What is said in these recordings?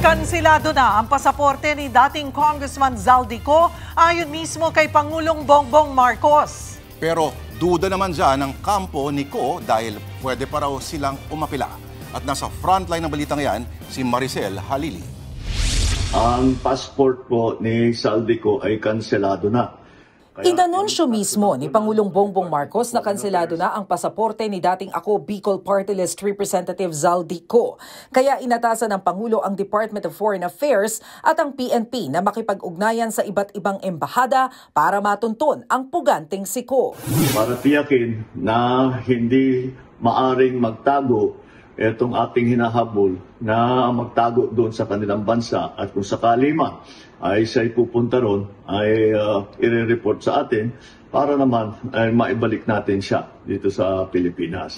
Kansilado na ang pasaporte ni dating Congressman Zaldico ayon mismo kay Pangulong Bongbong Marcos. Pero duda naman dyan ang kampo ni Ko dahil pwede pa raw silang umapila. At nasa frontline ng balitang yan, si Maricel Halili. Ang passport po ni Zaldico ay kanselado na. Inanunsyo mismo ni Pangulong Bongbong Marcos na kanselado na ang pasaporte ni dating Ako Bicol Party List Representative Zaldico. Kaya inatasan ng Pangulo ang Department of Foreign Affairs at ang PNP na makipag-ugnayan sa iba't ibang embahada para matuntun ang puganteng si Ko. Para tiyakin na hindi maaring magtago itong ating hinahabol na magtago doon sa kanilang bansa at kung sakali man ay siya'y pupunta ron ay i-report sa atin para naman ay maibalik natin siya dito sa Pilipinas.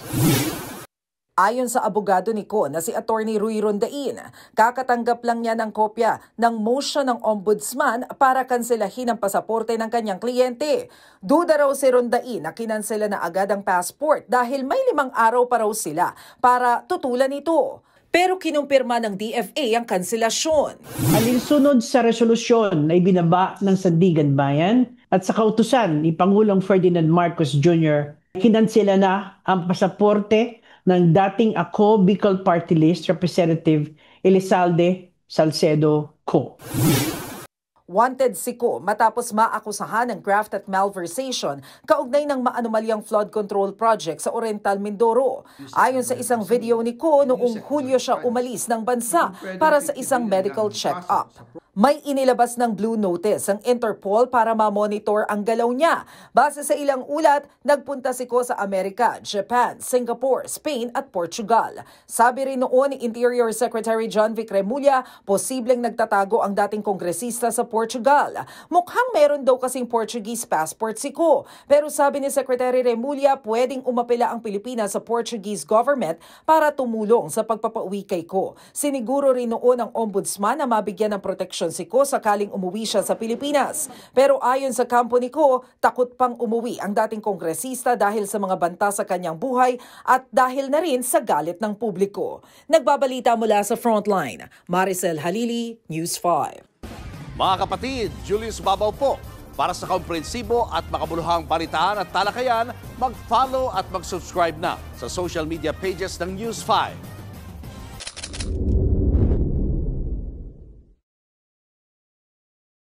Ayon sa abogado ni Ko na si Attorney Rui Rondain, kakatanggap lang niya ng kopya ng motion ng ombudsman para kanselahin ang pasaporte ng kanyang kliyente. Duda raw si Rondain na kinansela na agad ang passport dahil may 5 araw pa raw sila para tutulan ito. Pero kinumpirma ng DFA ang kanselasyon. Alinsunod sa resolusyon na ibinaba ng Sandigan Bayan at sa kautusan ni Pangulong Ferdinand Marcos Jr., kinansela na ang pasaporte ng dating Ako Bicol Party List Representative Elizalde Salcedo Co. Wanted si Ko matapos maakusahan ng graft at malversation kaugnay ng maanumalyang flood control project sa Oriental Mindoro. Ayon sa isang video ni Ko, noong Hulyo siya umalis ng bansa para sa isang medical check-up. May inilabas ng Blue Notice ang Interpol para ma-monitor ang galaw niya. Base sa ilang ulat, nagpunta si Ko sa Amerika, Japan, Singapore, Spain at Portugal. Sabi rin noon ni Interior Secretary John Vic Remulla, posibleng nagtatago ang dating kongresista sa Portugal. Mukhang meron daw kasing Portuguese passport si Ko. Pero sabi ni Secretary Remulla, pwedeng umapela ang Pilipinas sa Portuguese government para tumulong sa pagpapauwi kay Ko. Siniguro rin noon ang ombudsman na mabigyan ng proteksyon si Ko sakaling umuwi siya sa Pilipinas. Pero ayon sa kampo ni Ko, takot pang umuwi ang dating kongresista dahil sa mga banta sa kanyang buhay at dahil na rin sa galit ng publiko. Nagbabalita mula sa Frontline, Maricel Halili, News 5. Mga kapatid, Julius Babaw po. Para sa komprehensibo at makabuluhang balitaan at talakayan, mag-follow at mag-subscribe na sa social media pages ng News 5.